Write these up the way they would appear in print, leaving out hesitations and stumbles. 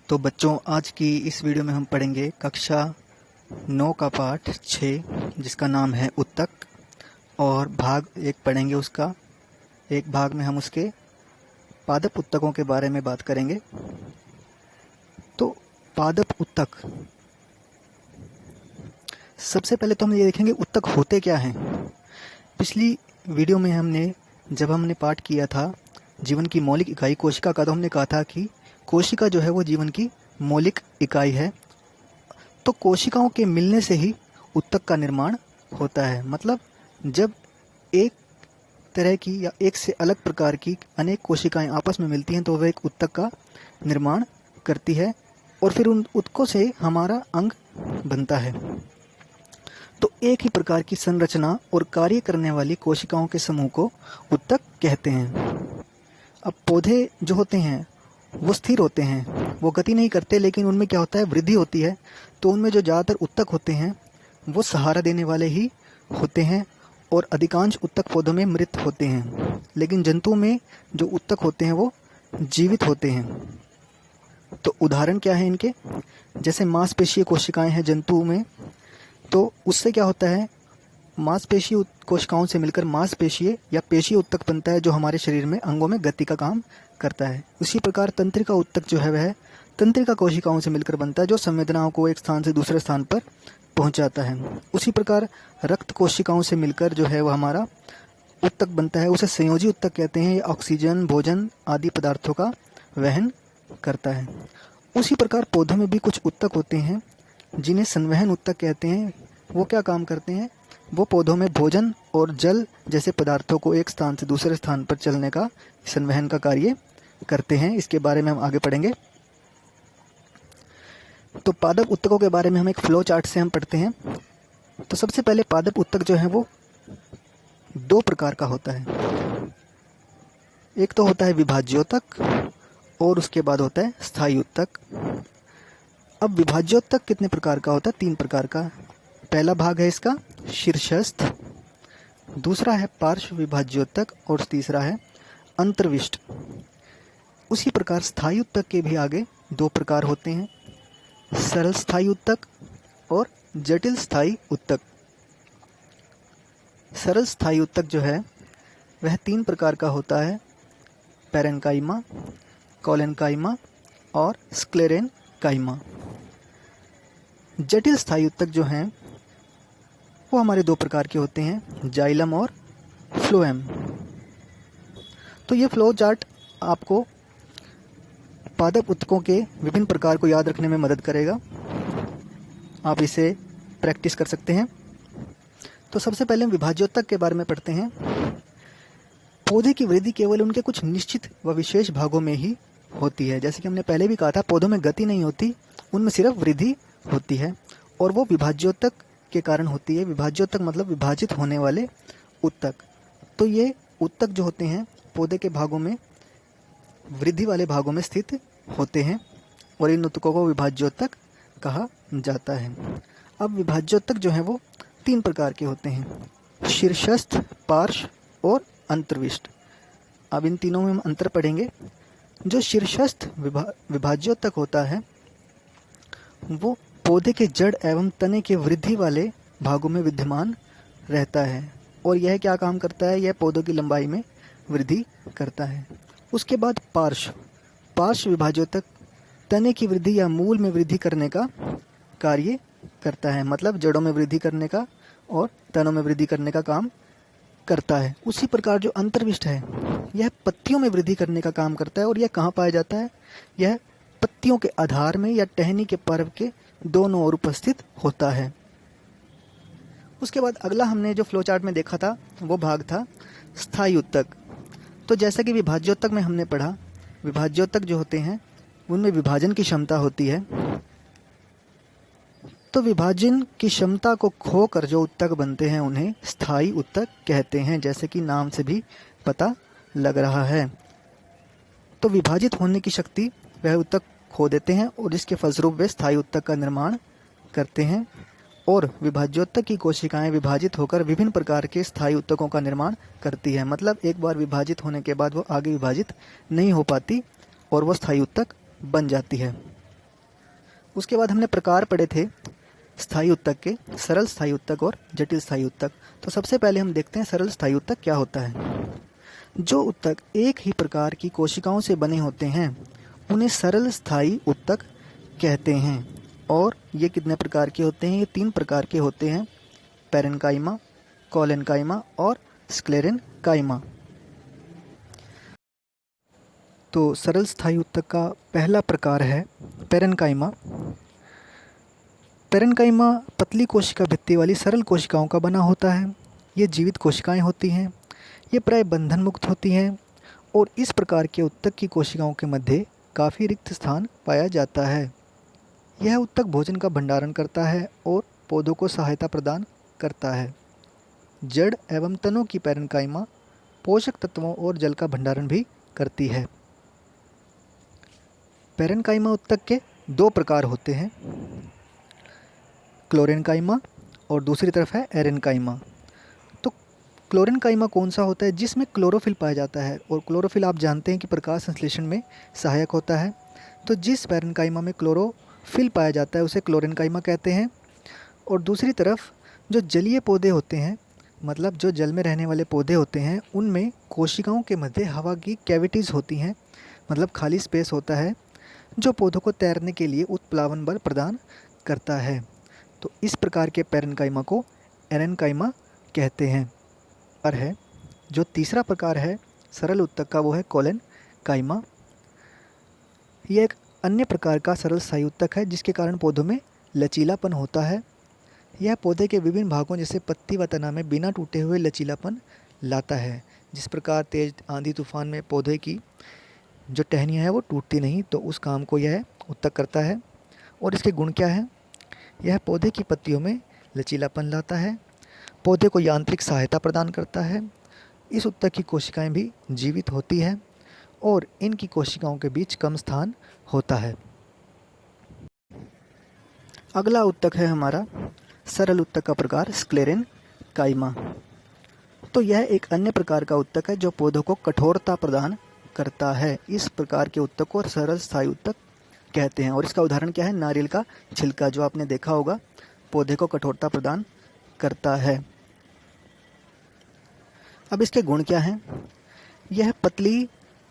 तो बच्चों, आज की इस वीडियो में हम पढ़ेंगे कक्षा 9 का पाठ 6, जिसका नाम है उत्तक। और भाग 1 पढ़ेंगे उसका। एक भाग में हम उसके पादप उत्तकों के बारे में बात करेंगे। तो पादप उत्तक, सबसे पहले तो हम ये देखेंगे उत्तक होते क्या हैं। पिछली वीडियो में जब हमने पाठ किया था जीवन की मौलिक इकाई कोशिका का, तो हमने कहा था कि कोशिका जो है वो जीवन की मौलिक इकाई है। तो कोशिकाओं के मिलने से ही उत्तक का निर्माण होता है। मतलब जब एक तरह की या एक से अलग प्रकार की अनेक कोशिकाएं आपस में मिलती हैं तो वह एक उत्तक का निर्माण करती है और फिर उन उत्तकों से हमारा अंग बनता है। तो एक ही प्रकार की संरचना और कार्य करने वाली कोशिकाओं के समूह को उत्तक कहते हैं। अब पौधे जो होते हैं वो स्थिर होते हैं, वो गति नहीं करते, लेकिन उनमें क्या होता है, वृद्धि होती है। तो उनमें जो ज़्यादातर उत्तक होते हैं वो सहारा देने वाले ही होते हैं और अधिकांश उत्तक पौधों में मृत होते हैं। लेकिन जंतुओं में जो उत्तक होते हैं वो जीवित होते हैं। तो उदाहरण क्या है इनके, जैसे मांसपेशीय कोशिकाएं हैं जंतुओं में, तो उससे क्या होता है, मांसपेशीय कोशिकाओं से मिलकर मांसपेशीय या पेशीय उत्तक बनता है, जो हमारे शरीर में अंगों में गति का काम करता है। उसी प्रकार तंत्रिका उत्तक जो है वह तंत्रिका कोशिकाओं से मिलकर बनता है, जो संवेदनाओं को एक स्थान से दूसरे स्थान पर पहुंचाता है। उसी प्रकार रक्त कोशिकाओं से मिलकर जो है वह हमारा उत्तक बनता है, उसे संयोजी उत्तक कहते हैं। ये ऑक्सीजन, भोजन आदि पदार्थों का वहन करता है। उसी प्रकार पौधों में भी कुछ उत्तक होते हैं जिन्हें संवहन उत्तक कहते हैं। वो क्या काम करते हैं, वो पौधों में भोजन और जल जैसे पदार्थों को एक स्थान से दूसरे स्थान पर चलने का, संवहन का कार्य करते हैं। इसके बारे में हम आगे पढ़ेंगे। तो पादप उत्तकों के बारे में हम एक फ्लो चार्ट से हम पढ़ते हैं। तो सबसे पहले पादप उत्तक जो है वो 2 प्रकार का होता है। एक तो होता है विभाज्योत्तक और उसके बाद होता है स्थायी उत्तक। अब विभाज्योत्तक कितने प्रकार का होता है, 3 प्रकार का। पहला भाग है इसका शीर्षस्थ, दूसरा है पार्श्व विभाज्योत्तक और तीसरा है अंतर्विष्ट। उसी प्रकार स्थायी उत्तक के भी आगे 2 प्रकार होते हैं, सरल स्थायी उत्तक और जटिल स्थायी उत्तक। सरल स्थायी उत्तक जो है वह 3 प्रकार का होता है, पैरेन्काइमा, कोलेन्काइमा और स्क्लेरेन्काइमा। जटिल स्थायी उत्तक जो हैं वो हमारे 2 प्रकार के होते हैं, जाइलम और फ्लोएम। तो ये फ्लो चार्ट आपको पादप उत्तकों के विभिन्न प्रकार को याद रखने में मदद करेगा। आप इसे प्रैक्टिस कर सकते हैं। तो सबसे पहले हम विभाज्योत्तक के बारे में पढ़ते हैं। पौधे की वृद्धि केवल उनके कुछ निश्चित व विशेष भागों में ही होती है। जैसे कि हमने पहले भी कहा था, पौधों में गति नहीं होती, उनमें सिर्फ वृद्धि होती है और वो विभाज्योत्तक के कारण होती है। विभाज्योत्तक मतलब विभाजित होने वाले उत्तक। तो ये उत्तक जो होते हैं पौधे के भागों में, वृद्धि वाले भागों में स्थित होते हैं और इन उत्तकों को विभाज्योत्तक कहा जाता है। अब विभाज्योत्तक जो है वो 3 प्रकार के होते हैं, शीर्षस्थ, पार्श्व और अंतर्विष्ट। अब इन तीनों में हम अंतर पढ़ेंगे। जो शीर्षस्थ विभाज्योत्तक होता है वो पौधे के जड़ एवं तने के वृद्धि वाले भागों में विद्यमान रहता है और यह क्या काम करता है, यह पौधों की लंबाई में वृद्धि करता है। उसके बाद पार्श्व विभाज्योत्तक तने की वृद्धि या मूल में वृद्धि करने का कार्य करता है, मतलब जड़ों में वृद्धि करने का और तनों में वृद्धि करने का काम करता है। उसी प्रकार जो अंतर्विष्ट है यह पत्तियों में वृद्धि करने का काम करता है और यह कहाँ पाया जाता है, यह पत्तियों के आधार में या टहनी के पर्व के दोनों ओर उपस्थित होता है। उसके बाद अगला हमने जो फ्लो चार्ट में देखा था वो भाग था स्थायी उत्तक। तो जैसा कि विभाज्योत्तक में हमने पढ़ा, विभाज्योत्तक जो होते हैं उनमें विभाजन की क्षमता होती है। तो विभाजन की क्षमता को खोकर जो उत्तक बनते हैं उन्हें स्थायी उत्तक कहते हैं, जैसे कि नाम से भी पता लग रहा है। तो विभाजित होने की शक्ति वह उत्तक खो देते हैं और इसके फलस्वरूप वे स्थायी उत्तक का निर्माण करते हैं। और विभाज्योत्तक की कोशिकाएं विभाजित होकर विभिन्न प्रकार के स्थायी उत्तकों का निर्माण करती है। मतलब एक बार विभाजित होने के बाद वो आगे विभाजित नहीं हो पाती और वो स्थायी उत्तक बन जाती है। उसके बाद हमने प्रकार पढ़े थे स्थायी उत्तक के, सरल स्थायी उत्तक और जटिल स्थायी उत्तक। तो सबसे पहले हम देखते हैं सरल स्थायी उत्तक क्या होता है। जो उत्तक एक ही प्रकार की कोशिकाओं से बने होते हैं उन्हें सरल स्थायी उत्तक कहते हैं। और ये कितने प्रकार के होते हैं? ये 3 प्रकार के होते हैं, पैरेन्काइमा, कोलेन्काइमा और स्क्लेरेन्काइमा। तो सरल स्थायी उत्तक का पहला प्रकार है पैरेन्काइमा। पैरेन्काइमा पतली कोशिका भित्ति वाली सरल कोशिकाओं का बना होता है। ये जीवित कोशिकाएं होती हैं। ये प्राय बंधन मुक्त होती हैं और इस प्रकार के उत्तक की कोशिकाओं के मध्य काफ़ी रिक्त स्थान पाया जाता है। यह उत्तक भोजन का भंडारण करता है और पौधों को सहायता प्रदान करता है। जड़ एवं तनों की पैरेन्काइमा पोषक तत्वों और जल का भंडारण भी करती है। पैरेन्काइमा उत्तक के 2 प्रकार होते हैं, क्लोरेन्काइमा और दूसरी तरफ है एरेन्काइमा। तो क्लोरेन्काइमा कौन सा होता है? जिसमें क्लोरोफिल पाया जाता है, और क्लोरोफिल आप जानते हैं कि प्रकाश संश्लेषण में सहायक होता है। तो जिस पैरेन्काइमा में क्लोरोफिल पाया जाता है उसे क्लोरेन्काइमा कहते हैं। और दूसरी तरफ जो जलीय पौधे होते हैं, मतलब जो जल में रहने वाले पौधे होते हैं, उनमें कोशिकाओं के मध्य हवा की कैविटीज़ होती हैं, मतलब खाली स्पेस होता है जो पौधों को तैरने के लिए उत्प्लावन बल प्रदान करता है। तो इस प्रकार के पैरेन्काइमा को एरेन्काइमा कहते हैं। और है जो तीसरा प्रकार है सरल उत्तक का, वो है कोलेन्काइमा। यह एक अन्य प्रकार का सरल स्थायी उत्तक है जिसके कारण पौधों में लचीलापन होता है। यह पौधे के विभिन्न भागों जैसे पत्ती व तना में बिना टूटे हुए लचीलापन लाता है। जिस प्रकार तेज आंधी तूफान में पौधे की जो टहनियाँ है वो टूटती नहीं, तो उस काम को यह उत्तक करता है। और इसके गुण क्या है? यह पौधे की पत्तियों में लचीलापन लाता है, पौधे को यांत्रिक सहायता प्रदान करता है। इस उत्तक की कोशिकाएं भी जीवित होती है और इनकी कोशिकाओं के बीच कम स्थान होता है। अगला उत्तक है हमारा सरल उत्तक का प्रकार स्क्लेरेन्काइमा। तो यह एक अन्य प्रकार का उत्तक है जो पौधों को कठोरता प्रदान करता है। इस प्रकार के उत्तक को सरल स्थायी उत्तक कहते हैं। और इसका उदाहरण क्या है? नारियल का छिलका, जो आपने देखा होगा, पौधे को कठोरता प्रदान करता है। अब इसके गुण क्या हैं? यह पतली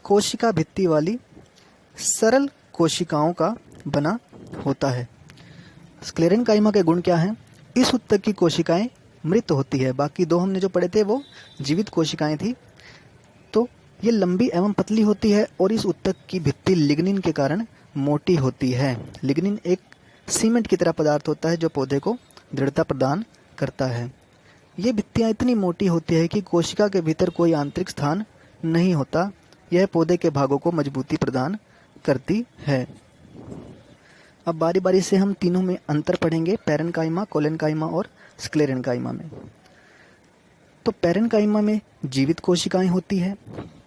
कोशिका भित्ति वाली सरल कोशिकाओं का बना होता है। स्क्लेरेन्काइमा के गुण क्या हैं? इस उत्तक की कोशिकाएं मृत होती है। बाकी 2 हमने जो पढ़े थे वो जीवित कोशिकाएं थी। तो ये लंबी एवं पतली होती है और इस उत्तक की भित्ति लिग्निन के कारण मोटी होती है। लिग्निन एक सीमेंट की तरह पदार्थ होता है जो पौधे को दृढ़ता प्रदान करता है। ये भित्तियाँ इतनी मोटी होती है कि कोशिका के भीतर कोई आंतरिक स्थान नहीं होता। यह पौधे के भागों को मजबूती प्रदान करती है। अब बारी बारी से हम तीनों में अंतर पढ़ेंगे, पैरेन्काइमा, कोलेन्काइमा और स्क्लेरेन्काइमा में। तो पैरेन्काइमा में जीवित कोशिकाएं होती हैं,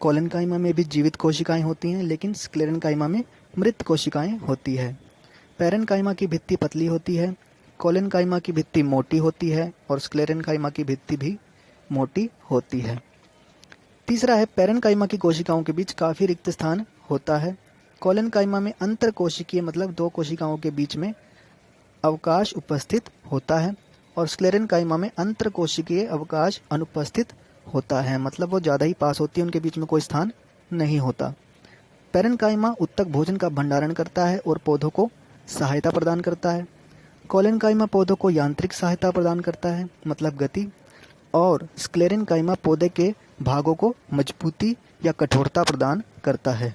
कोलेन्काइमा में भी जीवित कोशिकाएं होती हैं, लेकिन स्क्लेरेन्काइमा में मृत कोशिकाएं होती है। पैरेन्काइमा की भित्ति पतली होती है, कोलेन्काइमा की भित्ति मोटी होती है और स्क्लेरेन्काइमा की भित्ति भी मोटी होती है। तीसरा है पैरेन्काइमा की कोशिकाओं के बीच काफ़ी रिक्त स्थान होता है। कोलेन्काइमा में अंतर कोशिकीय, मतलब 2 कोशिकाओं के बीच में अवकाश उपस्थित होता है और स्क्लेरेन्काइमा में अंतर कोशिकीय अवकाश अनुपस्थित होता है, मतलब वो ज़्यादा ही पास होती है, उनके बीच में कोई स्थान नहीं होता। पैरेन्काइमा उत्तक भोजन का भंडारण करता है और पौधों को सहायता प्रदान करता है। कोलेन्काइमा पौधों को यांत्रिक सहायता प्रदान करता है, मतलब गति। और स्क्लेरेन्काइमा पौधे के भागों को मजबूती या कठोरता प्रदान करता है।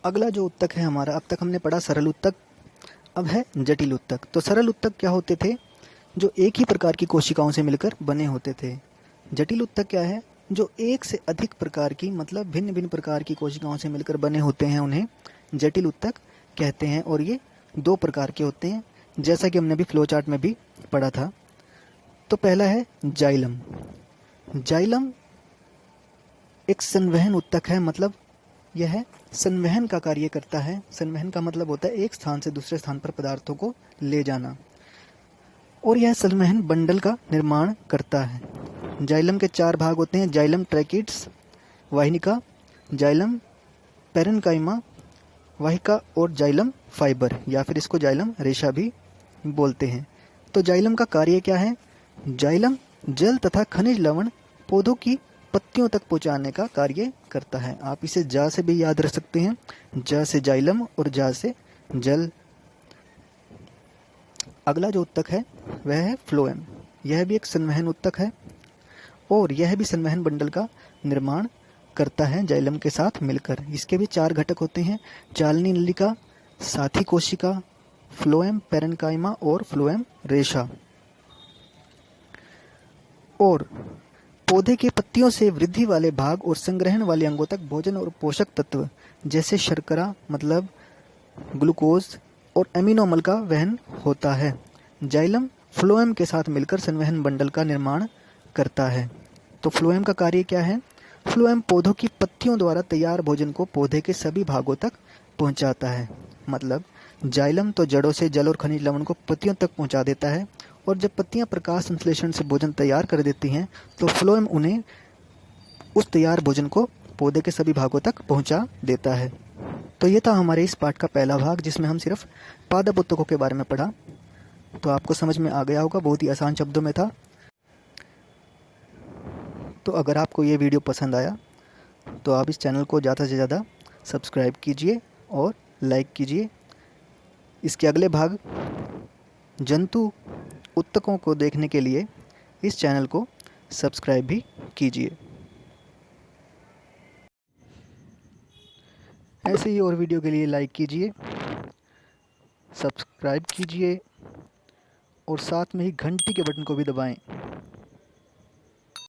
अगला जो उत्तक है हमारा, अब तक हमने पढ़ा सरल उत्तक, अब है जटिल उत्तक। तो सरल उत्तक क्या होते थे? जो एक ही प्रकार की कोशिकाओं से मिलकर बने होते थे। जटिल उत्तक क्या है? जो एक से अधिक प्रकार की, मतलब भिन्न भिन्न प्रकार की कोशिकाओं से मिलकर बने होते हैं, उन्हें जटिल उत्तक कहते हैं। और ये 2 प्रकार के होते हैं, जैसा कि हमने अभी फ्लो चार्ट में भी पढ़ा था। तो पहला है जाइलम। जाइलम एक संवहन उत्तक है, मतलब यह संवहन का कार्य करता है। संवहन का मतलब होता है एक स्थान से दूसरे स्थान पर पदार्थों को ले जाना, और यह संवहन बंडल का निर्माण करता है। जाइलम के 4 भाग होते हैं, जाइलम ट्रैकिड्स, वाहिनिका, जाइलम पैरेन्काइमा वाहिका और जाइलम फाइबर, या फिर इसको जाइलम रेशा भी बोलते हैं। तो जाइलम का कार्य क्या है? जाइलम जल तथा खनिज लवण पौधों की पत्तियों तक पहुंचाने का कार्य करता है। आप इसे जा से भी याद रख सकते हैं, जा से जाइलम और जा से जल। अगला जो उत्तक है वह है फ्लोएम। यह भी एक संवहन उत्तक है और यह भी संवहन बंडल का निर्माण करता है जाइलम के साथ मिलकर। इसके भी 4 घटक होते हैं: जालनी नलिका, साथी कोशिका, फ्लोएम पैरेन्काइमा और फ्लोएम रेशा। और पौधे के पत्तियों से वृद्धि वाले भाग और संग्रहण वाले अंगों तक भोजन और पोषक तत्व जैसे शर्करा मतलब ग्लूकोज और एमिनो अम्ल का वहन होता है। जाइलम फ्लोएम के साथ मिलकर संवहन बंडल का निर्माण करता है। तो फ्लोएम का कार्य क्या है? फ्लोएम पौधों की पत्तियों द्वारा तैयार भोजन को पौधे के सभी भागों तक पहुंचाता है। मतलब जाइलम तो जड़ों से जल और खनिज लवण को पत्तियों तक पहुंचा देता है, और जब पत्तियां प्रकाश संश्लेषण से भोजन तैयार कर देती हैं तो फ्लोएम उन्हें उस तैयार भोजन को पौधे के सभी भागों तक पहुंचा देता है। तो ये था हमारे इस पाठ का पहला भाग, जिसमें हम सिर्फ पादप उत्तकों के बारे में पढ़ा। तो आपको समझ में आ गया होगा, बहुत ही आसान शब्दों में था। तो अगर आपको ये वीडियो पसंद आया तो आप इस चैनल को ज़्यादा से ज़्यादा सब्सक्राइब कीजिए और लाइक कीजिए। इसके अगले भाग जंतु उत्तकों को देखने के लिए इस चैनल को सब्सक्राइब भी कीजिए। ऐसे ही और वीडियो के लिए लाइक कीजिए, सब्सक्राइब कीजिए और साथ में ही घंटी के बटन को भी दबाएं।